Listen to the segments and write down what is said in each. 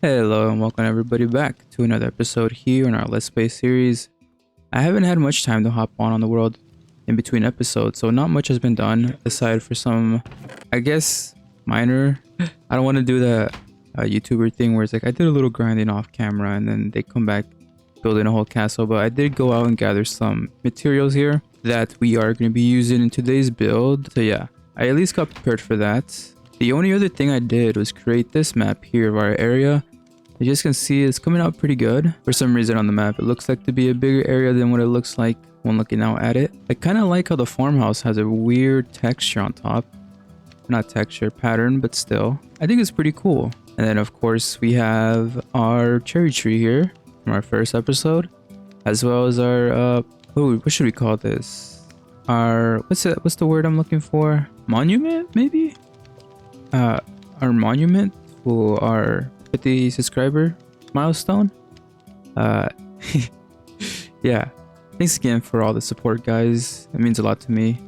Hello and welcome everybody back to another episode here in our Let's Play series. I haven't had much time to hop on the world in between episodes, so not much has been done aside for some, I guess, minor. I don't want to do the YouTuber thing where it's like I did a little grinding off camera and then they come back building a whole castle, but I did go out and gather some materials here that we are going to be using in today's build. So yeah, I at least got prepared for that. The only other thing I did was create this map here of our area. As you guys can see, it's coming out pretty good. For some reason on the map, it looks like to be a bigger area than what it looks like when looking out at it. I kind of like how the farmhouse has a weird texture on top. Not texture, pattern, but still. I think it's pretty cool. And then of course we have our cherry tree here from our first episode. As well as our, what should we call this? Our, what's the word I'm looking for? Monument, maybe? Our monument for our 50 subscriber milestone. uh yeah, thanks again for all the support, guys. It means a lot to me.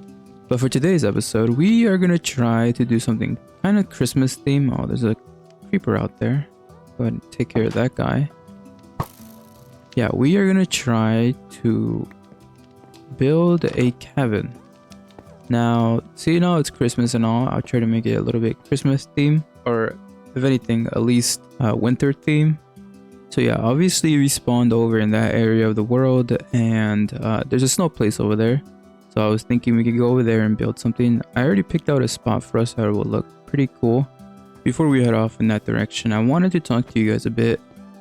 But for today's episode, we are gonna try to do something kind of Christmas theme. Oh, there's a creeper out there. Go ahead and take care of that guy. Yeah, we are gonna try to build a cabin. Now, so you know it's Christmas and all, I'll try to make it a little bit Christmas theme, or if anything, at least winter theme. So yeah, obviously we spawned over in that area of the world, and there's a snow place over there. So I was thinking we could go over there and build something. I already picked out a spot for us that will look pretty cool. Before we head off in that direction, I wanted to talk to you guys a bit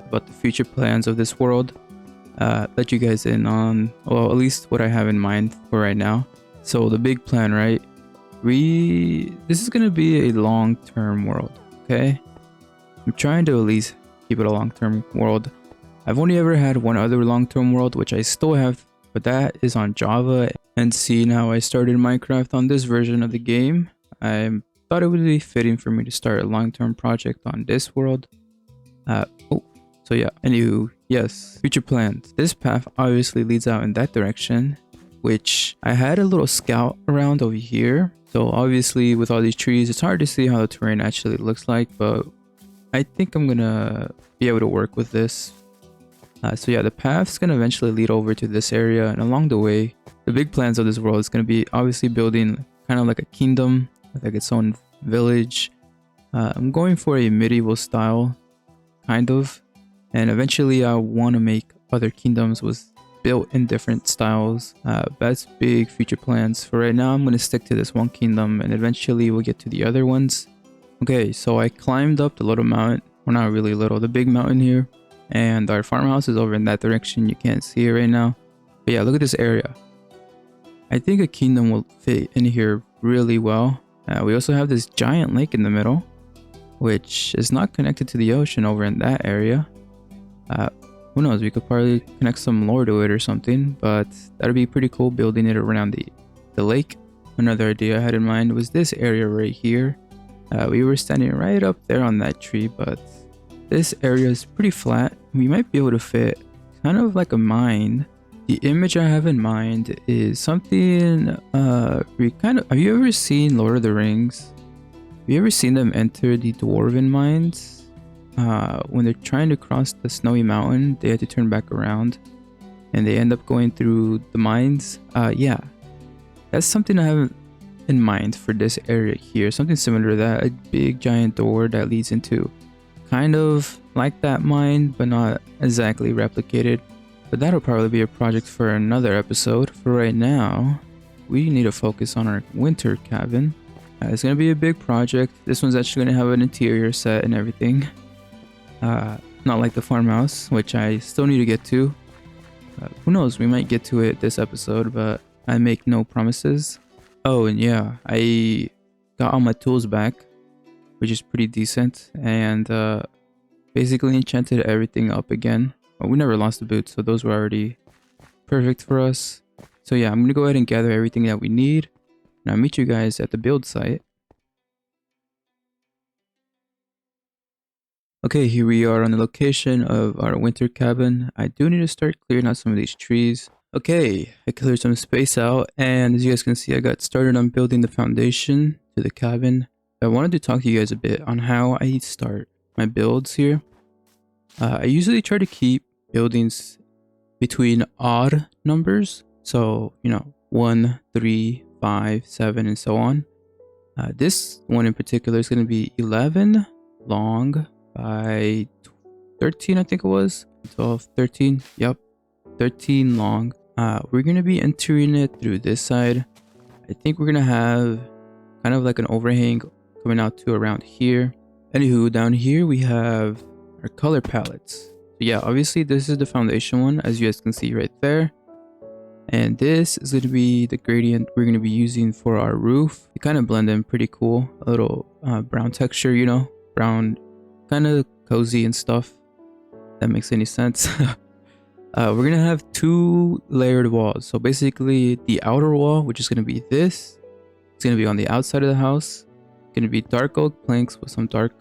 about the future plans of this world. Let you guys in on, well, at least what I have in mind for right now. So the big plan, right? This is gonna be a long-term world, okay? I'm trying to at least keep it a long-term world. I've only ever had one other long-term world, which I still have, but that is on Java. And seeing how I started Minecraft on this version of the game, I thought it would be fitting for me to start a long-term project on this world. So yeah, anywho, yes, future plans. This path obviously leads out in that direction, which I had a little scout around over here. So obviously with all these trees, it's hard to see how the terrain actually looks like, but I think I'm gonna be able to work with this. So yeah, the path's gonna eventually lead over to this area, and along the way, the big plans of this world is gonna be obviously building kind of like a kingdom, like its own village. I'm going for a medieval style, kind of, and eventually I want to make other kingdoms with built in different styles. That's big future plans. For right now, I'm going to stick to this one kingdom, and eventually we'll get to the other ones. Okay, so I climbed up the little mountain, well, not really little, the big mountain here, and our farmhouse is over in that direction. You can't see it right now, but yeah, look at this area. I think a kingdom will fit in here really well. We also have this giant lake in the middle, which is not connected to the ocean over in that area. Who knows, we could probably connect some lore to it or something, but that'd be pretty cool, building it around the lake. Another idea I had in mind was this area right here. We were standing right up there on that tree, but this area is pretty flat. We might be able to fit kind of like a mine. The image I have in mind is something, have you ever seen Lord of the Rings? Have you ever seen them enter the dwarven mines? When they're trying to cross the snowy mountain, they had to turn back around and they end up going through the mines. Yeah, that's something I have in mind for this area here. Something similar to that, a big giant door that leads into kind of like that mine, but not exactly replicated. But that'll probably be a project for another episode. For right now, we need to focus on our winter cabin. It's gonna be a big project. This one's actually gonna have an interior set and everything. Not like the farmhouse, which I still need to get to. Who knows, we might get to it this episode, but I make no promises. Oh, and yeah, I got all my tools back, which is pretty decent, and basically enchanted everything up again. Well, we never lost the boots, so those were already perfect for us. So yeah, I'm gonna go ahead and gather everything that we need, and I'll meet you guys at the build site. Okay, here we are on the location of our winter cabin. I do need to start clearing out some of these trees. Okay, I cleared some space out, and as you guys can see, I got started on building the foundation to the cabin. I wanted to talk to you guys a bit on how I start my builds here. I usually try to keep buildings between odd numbers. So, 1, 3, 5, 7, and so on. This one in particular is going to be 11 long by 13, I think it was. 12, 13. Yep. 13 long. We're going to be entering it through this side. I think we're going to have kind of like an overhang coming out to around here. Anywho, down here we have our color palettes. So yeah, obviously this is the foundation one, as you guys can see right there. And this is going to be the gradient we're going to be using for our roof. It kind of blend in pretty cool. A little brown texture, brown, kind of cozy and stuff. If that makes any sense. We're going to have 2 layered walls. So basically the outer wall, which is going to be this. It's going to be on the outside of the house. It's going to be dark oak planks with some dark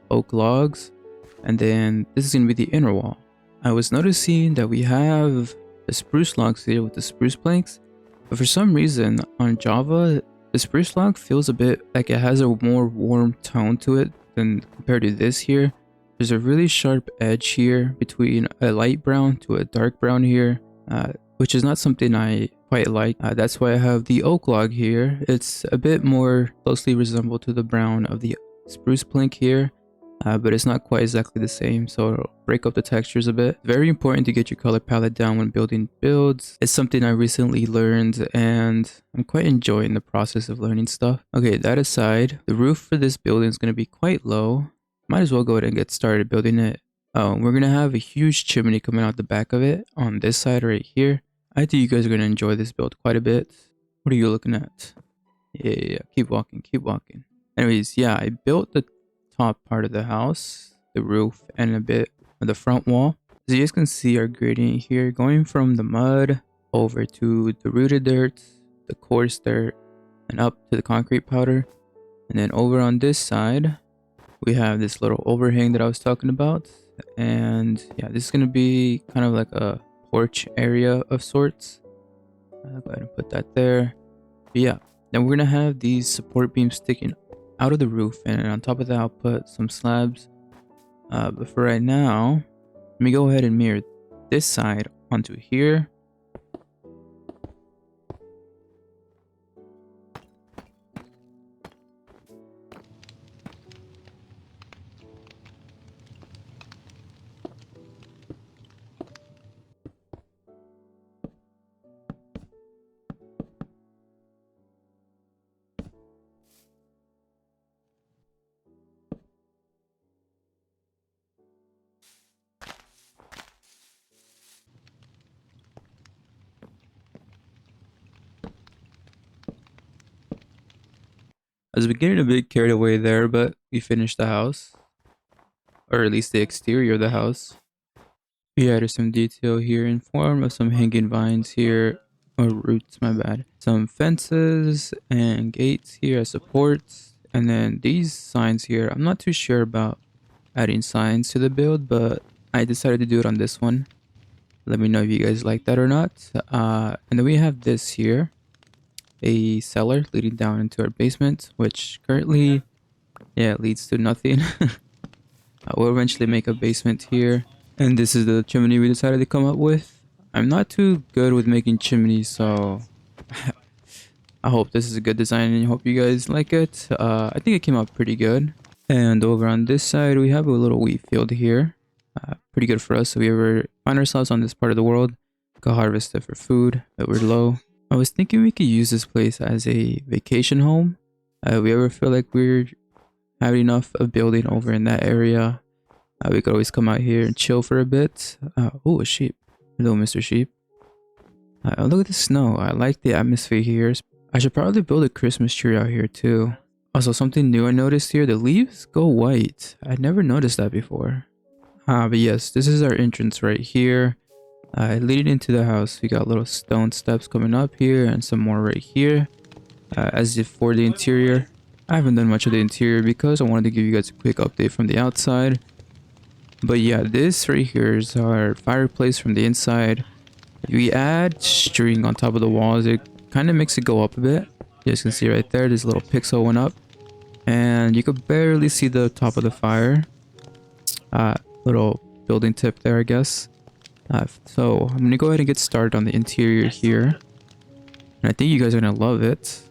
oak logs. And then this is going to be the inner wall. I was noticing that we have the spruce logs here with the spruce planks, but for some reason on Java, the spruce log feels a bit like it has a more warm tone to it than compared to this here. There's a really sharp edge here between a light brown to a dark brown here, which is not something I quite like. That's why I have the oak log here. It's a bit more closely resembled to the brown of the spruce plank here. But it's not quite exactly the same, so it'll break up the textures a bit. Very important to get your color palette down when building builds. It's something I recently learned, and I'm quite enjoying the process of learning stuff. Okay, that aside, the roof for this building is going to be quite low. Might as well go ahead and get started building it. We're going to have a huge chimney coming out the back of it on this side right here. I think you guys are going to enjoy this build quite a bit. What are you looking at? Yeah, keep walking, keep walking. Anyways, yeah, I built the top part of the house, the roof, and a bit of the front wall. As you guys can see, our gradient here going from the mud over to the rooted dirt, the coarse dirt, and up to the concrete powder. And then over on this side, we have this little overhang that I was talking about. And yeah, this is going to be kind of like a porch area of sorts. I'll go ahead and put that there. But yeah, then we're going to have these support beams sticking out of the roof, and on top of that I'll put some slabs, but for right now let me go ahead and mirror this side onto here. I was getting a bit carried away there, but we finished the house, or at least the exterior of the house. We added some detail here in form of some hanging vines here, or roots, my bad. Some fences and gates here as supports, and then these signs here. I'm not too sure about adding signs to the build, but I decided to do it on this one. Let me know if you guys like that or not. And then we have this here, a cellar leading down into our basement, which currently, yeah, leads to nothing. We'll eventually make a basement here. And this is the chimney we decided to come up with. I'm not too good with making chimneys, so I hope this is a good design and I hope you guys like it. I think it came out pretty good. And over on this side, we have a little wheat field here. Pretty good for us if we ever find ourselves on this part of the world. We can harvest it for food, but we're low. I was thinking we could use this place as a vacation home. If we ever feel like we're having enough of building over in that area, we could always come out here and chill for a bit. Oh, a sheep. Hello, Mr. Sheep. Look at the snow. I like the atmosphere here. I should probably build a Christmas tree out here too. Also, something new I noticed here. The leaves go white. I never noticed that before. But yes, this is our entrance right here. Leading into the house, we got little stone steps coming up here and some more right here. As if for the interior, I haven't done much of the interior because I wanted to give you guys a quick update from the outside. But yeah, this right here is our fireplace from the inside. If we add string on top of the walls, it kind of makes it go up a bit. You guys can see right there, this little pixel went up. And you could barely see the top of the fire. Little building tip there, I guess. So I'm gonna go ahead and get started on the interior here. And I think you guys are gonna love it.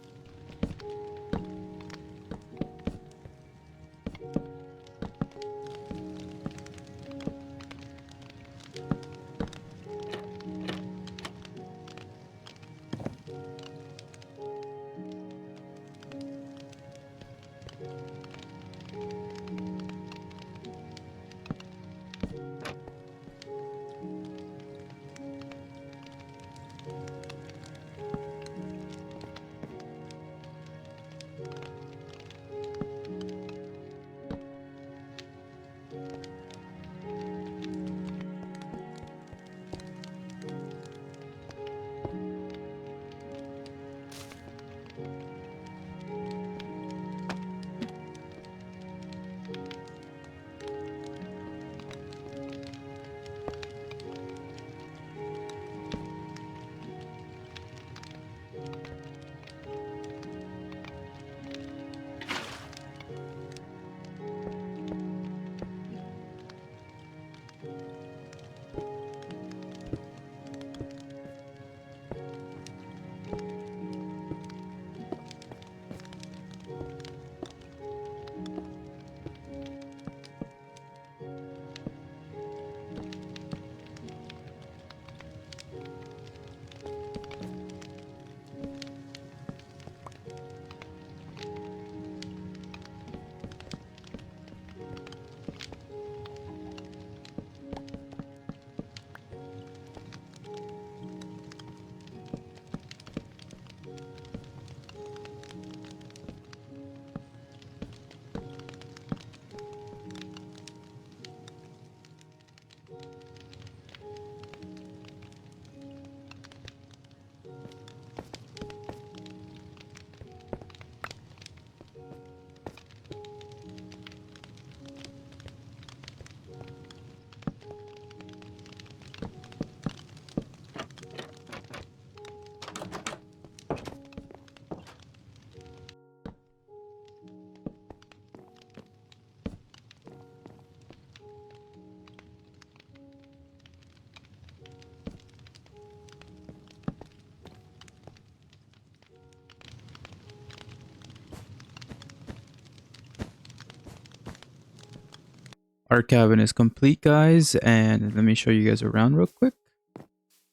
Our cabin is complete, guys, and let me show you guys around real quick.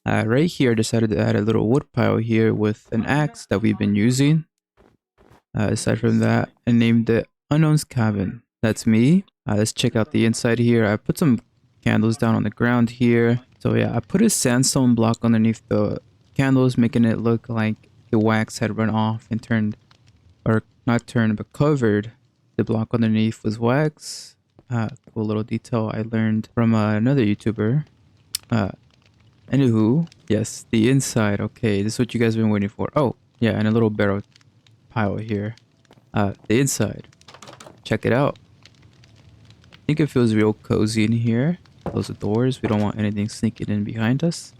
Right here, I decided to add a little wood pile here with an axe that we've been using. Aside from that, I named it Unknown's Cabin. That's me. Let's check out the inside here. I put some candles down on the ground here. So yeah, I put a sandstone block underneath the candles, making it look like the wax had run off and turned, or not turned, but covered. The block underneath was wax. Cool little detail I learned from another YouTuber. Anywho, yes, the inside. Okay, this is what you guys have been waiting for. Oh, yeah, and a little barrel pile here. The inside. Check it out. I think it feels real cozy in here. Close the doors. We don't want anything sneaking in behind us.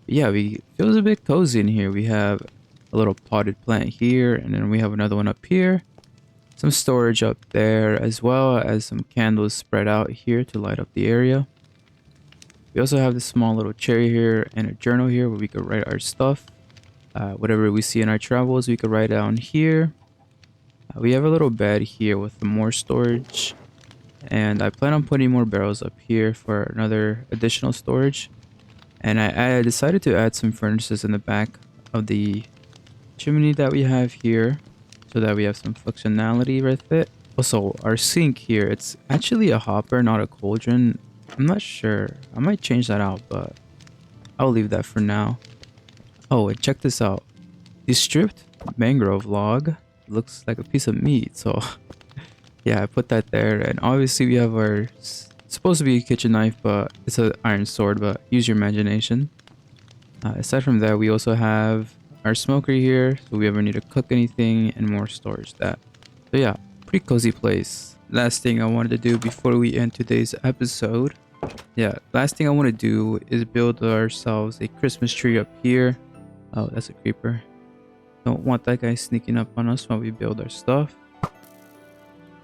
But yeah, it feels a bit cozy in here. We have a little potted plant here, and then we have another one up here. Some storage up there, as well as some candles spread out here to light up the area. We also have this small little chair here and a journal here where we could write our stuff. Whatever we see in our travels, we could write down here. We have a little bed here with more storage. And I plan on putting more barrels up here for another additional storage. And I decided to add some furnaces in the back of the chimney that we have here, so that we have some functionality with it. Also, our sink here, it's actually a hopper, not a cauldron. I'm not sure. I might change that out, but I'll leave that for now. Oh, and check this out. The stripped mangrove log looks like a piece of meat, so yeah, I put that there. And obviously we have our, it's supposed to be a kitchen knife, but it's an iron sword, but use your imagination. Aside from that, we also have our smoker here, so we ever need to cook anything, and more storage that. So yeah, pretty cozy place. Last thing I wanted to do before we end today's episode, last thing I want to do is build ourselves a Christmas tree up here. Oh, that's a creeper. Don't want that guy sneaking up on us while we build our stuff.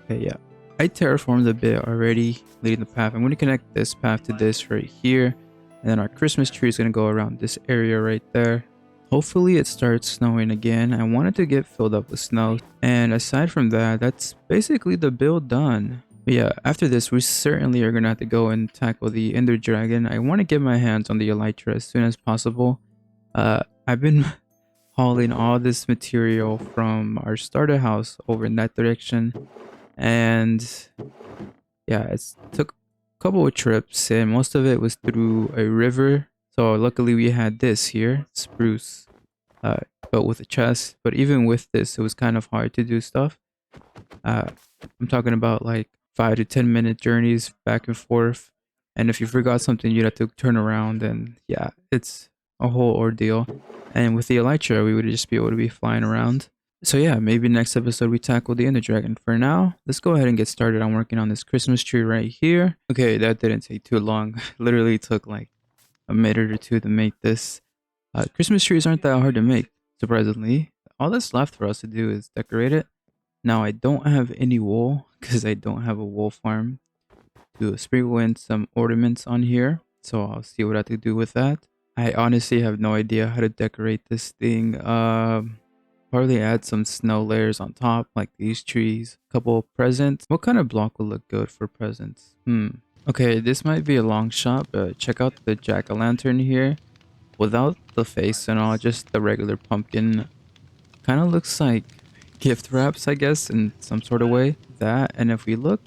Okay, yeah. I terraformed a bit already, leading the path. I'm going to connect this path to this right here. And then our Christmas tree is going to go around this area right there. Hopefully it starts snowing again. I wanted to get filled up with snow. And aside from that, that's basically the build done. But yeah, after this, we certainly are going to have to go and tackle the Ender Dragon. I want to get my hands on the Elytra as soon as possible. I've been hauling all this material from our starter house over in that direction. And yeah, it took a couple of trips and most of it was through a river. So luckily we had this here, spruce, uh, built with a chest. But even with this, it was kind of hard to do stuff. Uh, I'm talking about like 5 to 10 minute journeys back and forth. And if you forgot something, you'd have to turn around. And yeah, it's a whole ordeal. And with the Elytra, we would just be able to be flying around. So yeah, maybe next episode we tackle the Ender Dragon. For now, let's go ahead and get started on working on this Christmas tree right here. Okay, that didn't take too long. Literally took like a minute or two to make this. Christmas trees aren't that hard to make, surprisingly. All that's left for us to do is decorate it. Now I don't have any wool because I don't have a wool farm to sprinkle in some ornaments on here. So I'll see what I have to do with that. I honestly have no idea how to decorate this thing. Probably add some snow layers on top, like these trees. A couple of presents. What kind of block will look good for presents? Okay, this might be a long shot, but check out the jack-o'-lantern here. Without the face and all, just the regular pumpkin. Kind of looks like gift wraps, I guess, in some sort of way. That, and if we look,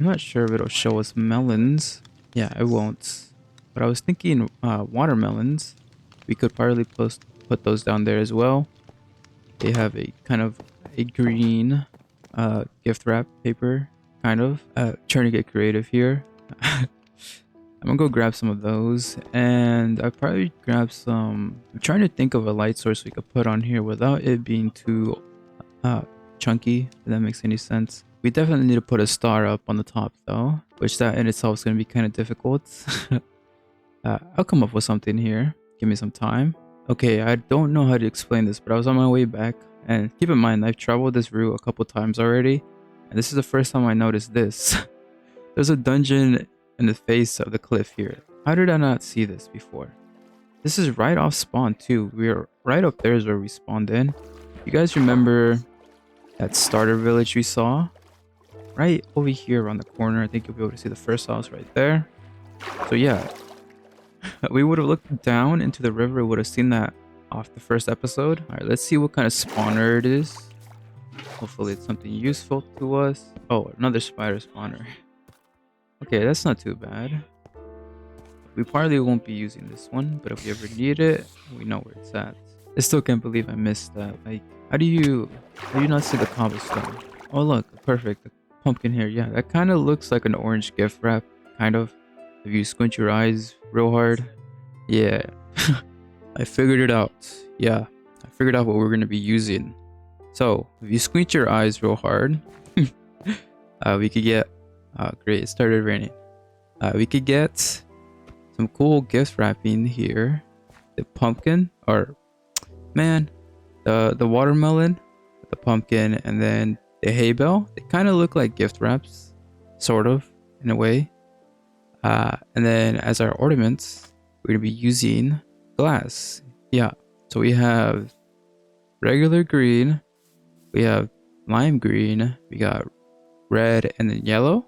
I'm not sure if it'll show us melons. Yeah, it won't. But I was thinking watermelons. We could probably put those down there as well. They have a kind of a green gift wrap paper, kind of. Trying to get creative here. I'm gonna go grab some of those, and I probably grab some. I'm trying to think of a light source we could put on here without it being too chunky, if that makes any sense. We definitely need to put a star up on the top though, which that in itself is gonna be kind of difficult. I'll come up with something here. Give me some time. Okay, I don't know how to explain this, but I was on my way back, and keep in mind I've traveled this route a couple times already, and this is the first time I noticed this. There's a dungeon in the face of the cliff here. How did I not see this before? This is right off spawn too. We're right up there is where we spawned in. You guys remember that starter village we saw? Right over here around the corner. I think you'll be able to see the first house right there. So yeah, we would have looked down into the river, would have seen that off the first episode. All right, let's see what kind of spawner it is. Hopefully it's something useful to us. Oh, another spider spawner. Okay, that's not too bad. We probably won't be using this one, but if we ever need it, we know where it's at. I still can't believe I missed that. Like, how do you not see the cobblestone? Oh look, perfect. The pumpkin here. Yeah, that kind of looks like an orange gift wrap, kind of. If you squint your eyes real hard. Yeah. I figured it out. Yeah, I figured out what we're going to be using. So, if you squint your eyes real hard, we could get... great, it started raining. We could get some cool gift wrapping here. The pumpkin, or... Man, the watermelon, the pumpkin, and then the hay bale. They kind of look like gift wraps. Sort of, in a way. And then as our ornaments, we're going to be using glass. Yeah, so we have regular green, we have lime green, we got red and then yellow.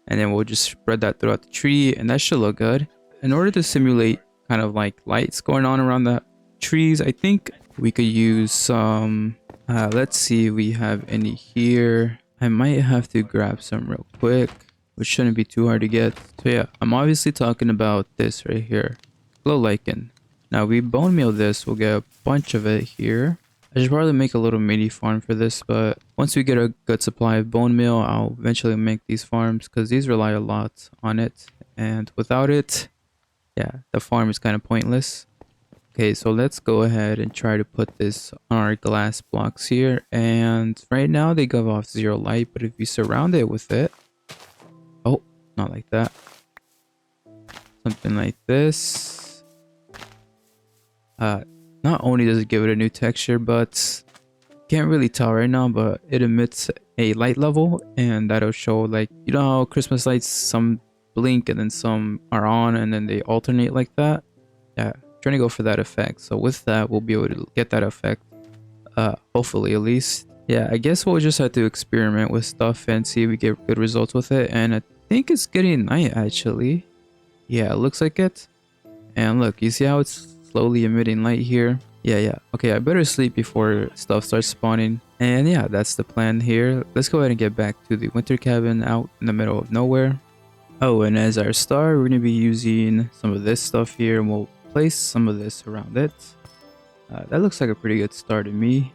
And then we'll just spread that throughout the tree, and that should look good. In order to simulate kind of like lights going on around the trees, I think we could use some... let's see if we have any here. I might have to grab some real quick, which shouldn't be too hard to get. So yeah, I'm obviously talking about this right here, glow lichen. Now we bone meal this, we'll get a bunch of it here. I should probably make a little mini farm for this, but once we get a good supply of bone meal, I'll eventually make these farms because these rely a lot on it, and without it, yeah, the farm is kind of pointless. Okay, so let's go ahead and try to put this on our glass blocks here, and right now they give off 0 light, but if you surround it with it, oh, not like that. Something like this. Not only does it give it a new texture, but can't really tell right now, but it emits a light level, and that'll show, like, you know how Christmas lights, some blink and then some are on and then they alternate like that. Yeah, trying to go for that effect. So with that, we'll be able to get that effect, hopefully, at least. Yeah, I guess we'll just have to experiment with stuff and see if we get good results with it. And I think it's getting night, actually. Yeah, it looks like it. And look, you see how it's slowly emitting light here? Yeah. Okay, I better sleep before stuff starts spawning. And yeah, that's the plan here. Let's go ahead and get back to the winter cabin out in the middle of nowhere. Oh, and as our star, we're going to be using some of this stuff here, and we'll place some of this around it. That looks like a pretty good star to me.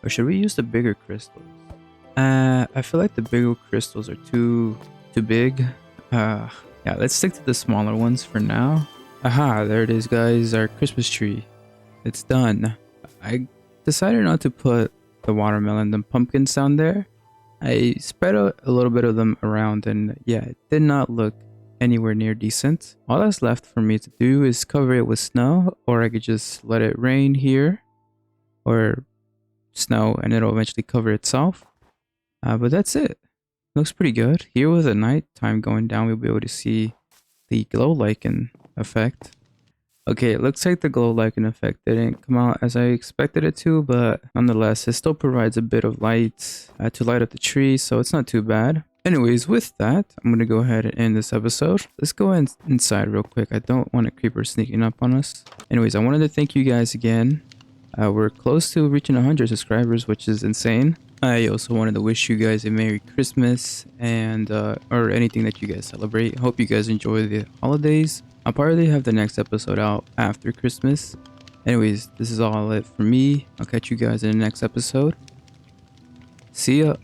Or should we use the bigger crystals? I feel like the bigger crystals are too big. Yeah, let's stick to the smaller ones for now. Aha, there it is, guys, our Christmas tree. It's done. I decided not to put the watermelon and pumpkins down there. I spread out a little bit of them around, and yeah, it did not look anywhere near decent. All that's left for me to do is cover it with snow, or I could just let it rain here, or snow, and it'll eventually cover itself. But that's it. Looks pretty good. Here with the night time going down, we'll be able to see the glow lichen effect. Okay, it looks like the glow lichen effect didn't come out as I expected it to, but nonetheless, it still provides a bit of light to light up the tree, so it's not too bad. Anyways, with that, I'm going to go ahead and end this episode. Let's go inside real quick. I don't want a creeper sneaking up on us. Anyways, I wanted to thank you guys again. We're close to reaching 100 subscribers, which is insane. I also wanted to wish you guys a Merry Christmas and or anything that you guys celebrate. Hope you guys enjoy the holidays. I'll probably have the next episode out after Christmas. Anyways, this is all it for me. I'll catch you guys in the next episode. See ya.